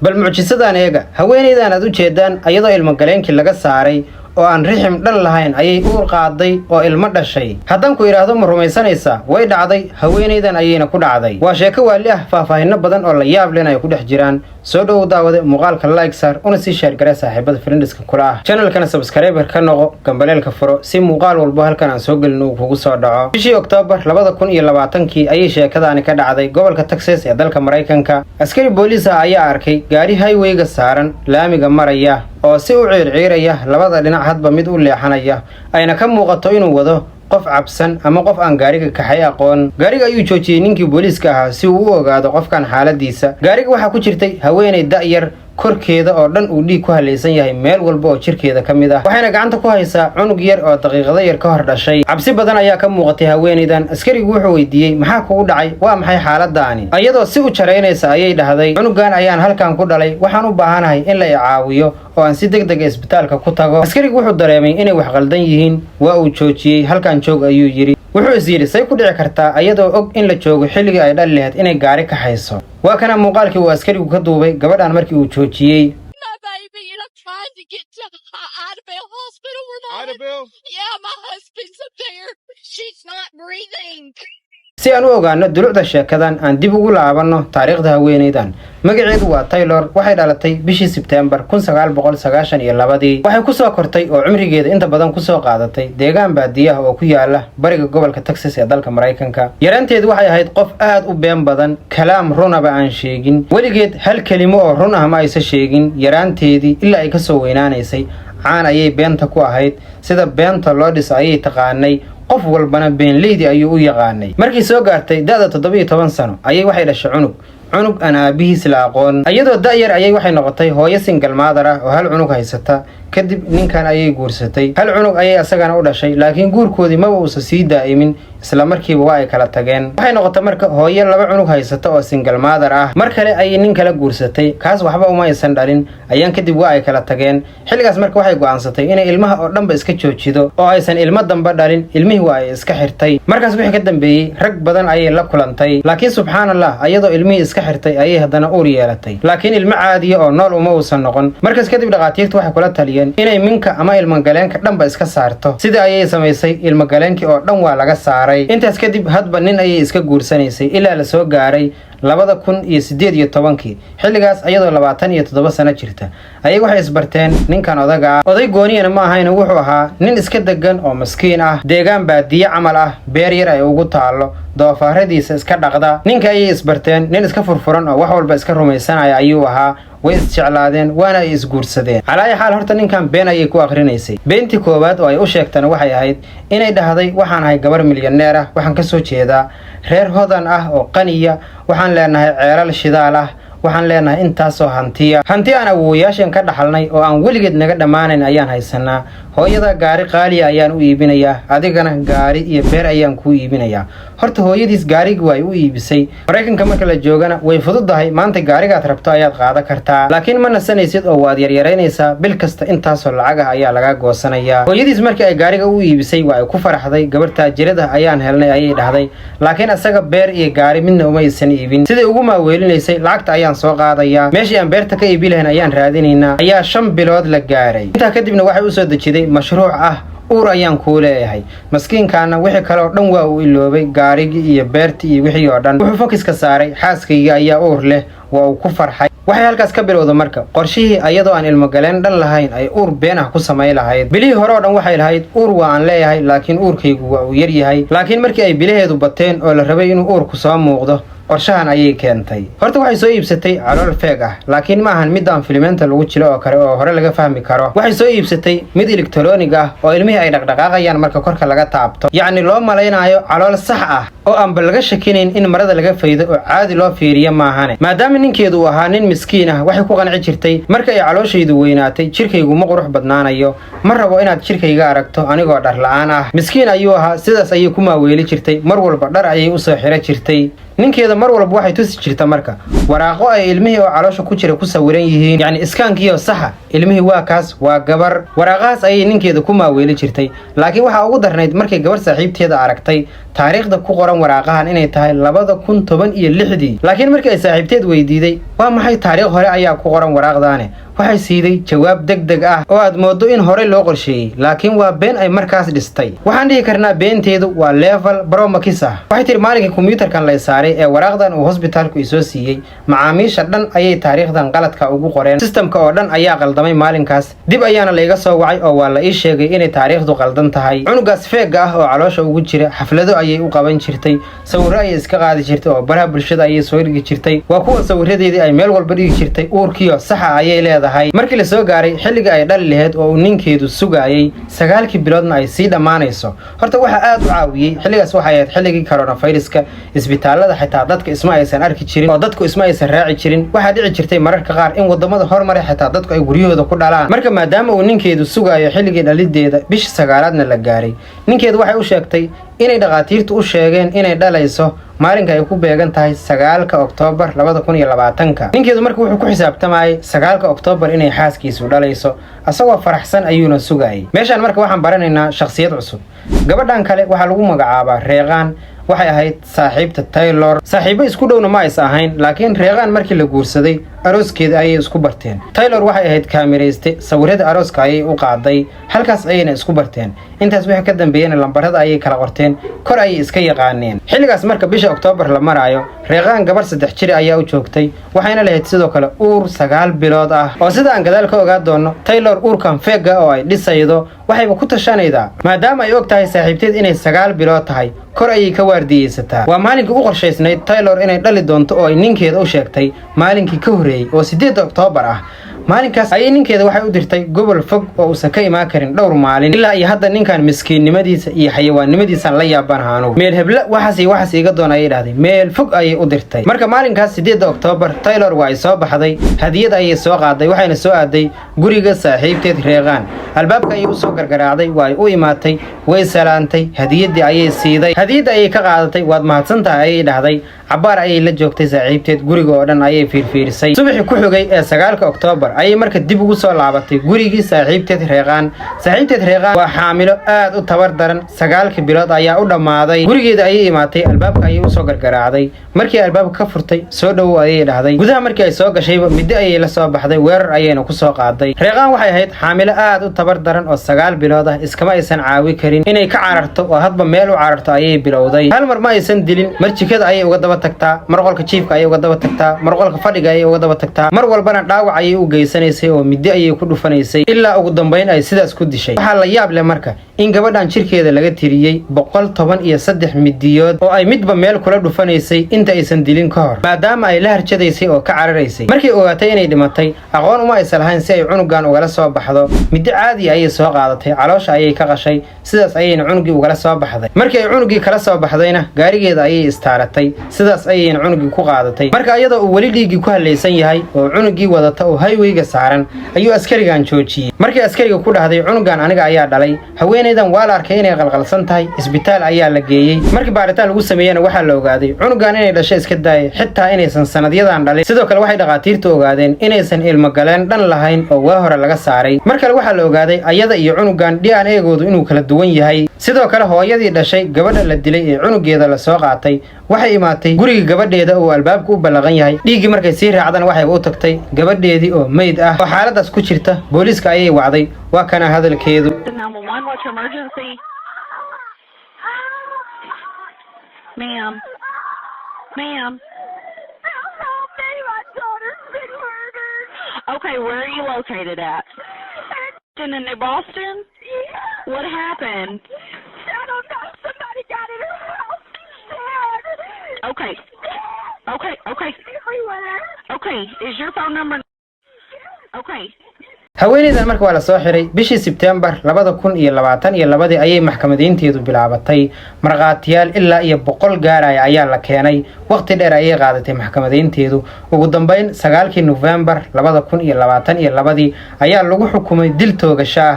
bal mucjisadan eega haweeneydan aad u jeedaan ayadoo ilmo galeenkii laga saaray oo aan rixim dhan lahayn ayay uur qaaday oo ilmo dhashay haddaan ku iraahdo ma rumaysanaysaa way dhacday haweeneydan ayayna ku dhacday waa sheeko waali ah faahfaahinno badan oo la yaab leh ay ku dhex jiraan soo dhow daawade muuqaalka like saar una sii share garee saaxiibada friendiska kula ah channelkana subscriber ka noqo gambaleelka furo si muuqaal walba halkan aan soo gelin uu kugu soo dhaco bishii Oktoobar 2020 ayay sheekadaani ka dhacday gobolka Texas ee dalka Mareykanka askari booliis ah ayaa arkay gaari highway-ga saaran laamiga maraya oo si u ciirciiraya labada dhinac hadba mid u leexanaya ayna ka muuqato inuu wado qof cabsan ama qof aan gaariga kaxay aqoon gaariga ayuu joojiyay ninkii booliiska ahaa si uu u ogaado qofkan xaaladiisa gaariga waxa ku jirtay haweeney da'yar korkeeda oo dhan uu dhiig ku halaysan yahay meel walba oo jirkeeda ka mid ah waxayna gacanta ku haysaa cunug yar oo daqiiqado yar ka hor dhashay cabsi badan ayaa ka muuqatay haweeneydan askarigu wuxuu weydiiyey maxaa kugu dhacay waa maxay xaaladaani ayadoo si u jaraynaysa ayay dhahday cunugan ayaan halkan ku dhalay waxaan u baahanahay in la i caawiyo oo aan si degdeg ah isbitaalka ku tago askarigu wuxuu dareemay inay wax qaldan yihiin waa uu joojiyey halkan joog ayuu yiri wuxuu is yiri say ku dhici kartaa ayadoo og in la joogo xilliga ay dhali lahayd inay gaari ka hayso waa kana muuqaalkii uu askarigu ka duubay gabadhan markii uu joojiyey si aan u ogaano dulucda sheekadan aan dib ugu laabanno taariikhda haweeneydan magaceedu waa Taylor waxay dhalatay bishii September 1992 waxay ku soo kortay oo cumrigeeda inta badan ku soo qaadatay deegaan baadiyaha oo ku yaala bariga gobolka Texas ee dalka Mareykanka yaranteedu waxay ahayd qof aad u been badan kalaam runaba aan sheegin weligeed hal kelimo oo run ah ma aysan sheegin yaranteedii ilaa ay ka soo weynaanaysay caan ayay beenta ku ahayd sida beenta loo dhisay ayay taqaanay qof walbana beenleydi ayuu u yaqaanay markii soo gaartay da'da 17 sano ayay waxay dhashay cunug aan aabihiis la aqoon ayadoo da'yar ayay waxay noqotay hooyo single mother ah oo hal cunug haysata kadib ninkan ayay guursatay hal cunug ayay asagana u dhashay laakiin guurkoodii ma uusan sii daa'imin isla markiiba waa ay kala tageen waxay noqotay marka hooyo laba cunug haysata oo single mother ah mar kale ayay nin kala guursatay kaas waxba uma aysan dhalin ayaan kadib waa ay kala tageen xilligaas marka waxay go'aansatay inay ilmaha oo dhanba iska joojido oo aysan ilmo damba dhalin ilmihii waa ay iska xirtay markaas wixii ka dambeeyay rag badan ayay la kulantay laakiin subxaanallah ayadoo ilmihii iska xirtay ayay haddana uur yeelatay laakiin ilmo caadiya oo nool uma uusan noqon markaas kadib dhaqaatiirtu waxay kula taliyeen inay minka ama ilmo galeenka dhanba iska saarto sida ayay samaysay ilmo galeenkii oo dhan waa laga saaray intaas kadib hadba nin ayay iska guursanaysay ilaa la soo gaaray 2018 xilligaas ayadoo 27 sano jirta ayay waxay isbarteen ninkan oday gooniyana ma ahayn wuxuu ahaa nin iska degan oo maskiin ah deegaan baadiye camal ah beer yar ay ugu taalo doofaaradiisa iska dhaqda ninka ayay isbarteen nin iska furfuran oo wax walba iska rumaysanaya ayuu ahaa way isjeclaadeen waana ay isguursadeen calaa xaal horta ninkan been ayay ku aqrinaysay beentii koowaad oo ay u sheegtana waxay ahayd inay dhahday waxaan ahay gabar milyaneer ah waxaan ka soo jeedaa reer hodan ah oo qaniya waxaan leenahay ceelal shidaal ah waxaan leenahay intaasoo hanti aan awoowayaashan ka dhaxalnay oo aan weligeed naga dhammaanayn ayaan haysanaa hooyada gaari qaali ayaan u iibinayaa adigana gaari iyo beer ayaan kuu iibinayaa horta hooyadiis gaarigi way u iibisay Mareykanka marka la joogana way fududahay maanta gaarigaad rabto ayaad qaadan kartaa laakiin ma nasanaysid oo waad yaryaraynaysaa bil kasta intaasoo lacag ah ayaa laga goosanayaa hooyadiis markii ay gaariga u iibisay waa ay ku faraxday gabar taajirada ayaan helnay ayay dhahday laakiin asaga beer iyo gaari midna uma aysan iibin siday ugu maaweelinaysay lacagta ayaan soo qaadayaa meeshii aan beerta ka iibi lahayn ayaan raadinaynaa ayaa 5 bilood la gaaray intaa kadibna waxay u soo dejiday mashruuc ah uur ayaan kuu leeyahay maskiinkaana wixii kale oo dhan waa uu iloobay gaarigii iyo beertii iyo wixii oo dhan wuxuu fokiska saaray xaaskayga ayaa uur leh waa uu ku farxay waxay halkaas ka bilowday marka qorshihii ayadoo aan ilmo galeen dhan lahayn ay uur been ah ku samay lahayd bilihii hore oo dhan waxay lahayd uur waa aan leeyahay laakiin uurkaygu waa uu yar yahay laakiin markii ay bilaheedu bateen oo la rabay inuu uurku soo muuqdo qorshahan ayay keentay horta waxay soo iibsatay calool feeg ah laakiin ma ahan mid aan filmeenta lagu jilo oo kale oo hore laga fahmi karo waxay soo iibsatay mid elektaroonig ah oo ilmihii ay dhaqdhaqaaqayaan marka korka laga taabto yacni loo malaynayo calool sax ah oo aanba laga shakinayn in marada laga faydo oo caadi loo fiiriyo maahane maadaama ninkeedu uu ahaa nin miskiin ah waxay ku qanci jirtay marka ay calooshaydu weynaatay jirkaygu ma qurux badnaanayo ma rabo inaad jirkayga aragto anigoo dhar la'aan ah miskiin ayuu ahaa sidaas ayay ku maaweeli jirtay mar walba dhar ayay u soo xiro jirtay ninkeeda mar walba waxay tusi jirta marka waraaqo ay ilmihii oo caloosha ku jira ku sawiran yihiin, yacni iskaankiyo saxa ilmihii waa kaas waa gabar. waraaqahaas ayay ninkeeda ku maaweeli jirtay. laakiin waxaa ugu darnayd markay gabar saaxiibteeda aragtay taariikhda ku qoran waraaqahan inay tahay 2016. laakiin markii ay saaxiibteed weydiiday waa maxay taariikh hore ayaa ku qoran waraaqdaane, waxay siiday jawaab degdeg ah oo aad moodo in hore loo qorsheeyay, laakiin waa been ay markaas dhistay. waxaan dhihi karnaa beenteedu waa level bromakis ah. waxay tiri maalinkii kombiyuutarkan la saaray ee waraaqdan uu hosbitaalku isoo siiyey, macaamiisha dhan ayay taariikhdan qaladka ugu qoreen, sistamka oo dhan ayaa qaldamay maalinkaas. dib ayaana layga soo wacay oo waa la ii sheegay inay taariikhdu qaldan tahay. cunugaas feega ah oo caloosha ugu jira xaflado ayay u qaban jirtay, sawirro ayay iska qaadi jirtay oo baraha bulshada ayay soo dhigi jirtay. waa kuwa sawiradeedii ay meel walba dhigi jirtay, uurkiyo saxa ayay leedahay. markii la soo gaaray xilliga ay dhali lahayd oo uu ninkeedu sugayay 9 biloodna ay sii dhammaanayso, horta waxa aad u caawiyey xilligaas waxay ahayd xilligii coronaviruska. isbitaalada xitaa dadka isma aysan arki jirin oo dadku isma aysan raaci jirin. waxaa dhici jirtay mararka qaar in wadamada hormaray xitaa dadku ay guryahooda ku dhalaan. marka maadaama uu ninkeedu sugayo xilligii dhalideeda bisha 9aadna la gaaray, ninkeedu waxay u sheegtay inay dhaqaatiirtu u sheegeen inay dhalayso maalinka ay ku beegan tahay 9 Oktoobar 2020. ninkeedu markii wuxuu ku xisaabtamayay 9 Oktoobar inay xaaskiisu dhalayso, asagoo faraxsan ayuuna sugayay. meeshaan marka waxaan baranaynaa shakhsiyad cusub. gabadhan kale waxaa lagu magacaabaa Reeqaan. waxay ahayd saaxiibta Taylor. saaxiibo isku dhowna ma aysan ahayn, laakiin Reeqaan markii la guursaday arooskeeda ayay isku barteen. Taylor waxay ahayd kaamirayste, sawirada arooska ayay u qaaday, halkaas ayayna isku barteen. intaas wixii ka dambeeyana lambarada ayay kala qorteen, kor ayay iska yaqaaneen. xilligaas marka bisha Oktoobar la marayo, Reeqaan gabar 3 jir ayaa u joogtay, waxayna lahayd sidoo kale uur 9 bilood ah. oo sida aan gadaal ka ogaa doono, Taylor uurkan feega oo ay dhisaydo waxayba ku tashanaydaa maadaama ay og tahay saaxiibteed inay 9 bilood tahay, kor ayay ka waardiyeysataa. waa maalinkii u qorshaysnayd Taylor inay dhali doonto oo ay ninkeeda u sheegtay maalinkii ka horeeyay oo 8 Oktoobar ah. maalinkaas ayay ninkeeda waxay u dirtay gobol fog oo uusan ka imaan karin dhowr maalin. ilaa iyo hadda ninkan miskiinnimadiisa iyo xayawaannimadiisa la yaabanaano. meel hebla waxaas iga doon ayay dhahday, meel fog ayay u dirtay. marka maalinkaas 8 Oktoobar Taylor waa ay soo baxday, hadiyad ayay soo qaaday, waxayna soo aaday guriga saaxiibteed Reeqaan. albaabka ayay u soo gargaraacday, waa ay u imaatay, way salaantay, hadiyadii ayay siiday, hadiyada ayay ka qaadatay. waad mahadsantahay ayay dhahday. cabaar ayay la joogtay saaxiibteed, guriga oo dhan ayay fiirfiirisay. subaxii ku xigay ee 9 Oktoobar ayay marka dib ugu soo laabatay gurigii saaxiibteed Reeqaan. saaxiibteed Reeqaan waa xaamilo aad u tabar daran, 9 bilood ayaa u dhammaaday. gurigeeda ayay imaatay, albaabka ayay u soo gargaraacday. markii albaabka ka furtay, soo dhawow ayay dhahday. gudaha markii ay soo gashayba middo ayay la soo baxday, weerar ayayna ku soo qaaday. Reeqaan waxay ahayd xaamilo aad u tabar daran oo 9 bilood ah, iskama aysan caawi karin inay ka cararto oo hadba meel u cararto ayay bilowday. hal mar ma aysan dilin, mar jikada ayay uga daba tagtaa, mar qolka jiifka ayay uga daba tagtaa, mar qolka fadhiga ayay uga daba tagtaa, mar walbana dhaawac ayay u geysanaysay oo middo ayay ku dhufanaysay ilaa ugu dambeyn ay sidaas ku dishay. waxaa la yaab leh marka in gabadhan jirkeeda laga tiriyey 113 midiyood oo ay midba meel kula dhufanaysay inta aysan dilin ka hor, maadaama ay la harjadaysay oo ka cararaysay. markii ogaatay inay dhimatay, aqoon uma aysan lahayn si ay cunugan ugala soo baxdo. middo caadi ayay soo qaadatay, caloosha ayay ka qashay, sidaas ayayna cunugii ugala soo baxday. markii ay cunugii kala soo baxdayna gaarigeeda ayay istaaratay, sidaas ayayna cunugii ku qaadatay. marka iyadoo uu weli dhiigii ku halaysan yahay oo cunugii wadata oo highwayga saaran ayuu askarigan joojiyey. markii askariga ku dhahday cunugan aniga ayaa dhalay, haweeneydan waa la arkay inay qalqalsan tahay, isbitaal ayaa la geeyey. markii baaritaan lagu sameeyana waxaa la ogaaday cunugan inay dhashay iska daayay, xitaa inaysan sanadyadan dhalin. sidoo kale waxay dhaqaatiirtu ogaadeen inaysan ilmo galeen dhan lahayn oo waa hore laga saaray. mar kale waxaa la ogaaday ayada iyo cunugan DNA-goodu inuu kala duwan yahay. sidoo kale hooyadii dhashay gabadha la dilay ee cunugeeda la soo qaatay waxay imaatay guriga gabadheeda oo albaabku u ballaqan yahay. dhiigii markay sii raacdana waxay u tagtay gabadheedii oo meyd ah oo xaaladaas ku jirta. booliiska ayay wacday, waa kana hadalkeedu. Ma'am. Help me, my daughter's been murdered. Okay, where are you located at? In New Boston? Yeah. What happened? I don't know. Somebody got in her house. She's dead. Okay. Everywhere. Okay, is your phone number? Okay. haweeneydan marka waa la soo xiray bishii Sebtembar 2022 ayay maxkamadaynteedu bilaabatay. marqaatiyaal ilaa iyo 100 gaaraya ayaa la keenay. waqti dheer ayay qaadatay maxkamadaynteedu. ugu dambeyn 9 November 2022 ayaa lagu xukumay dil toogasho ah.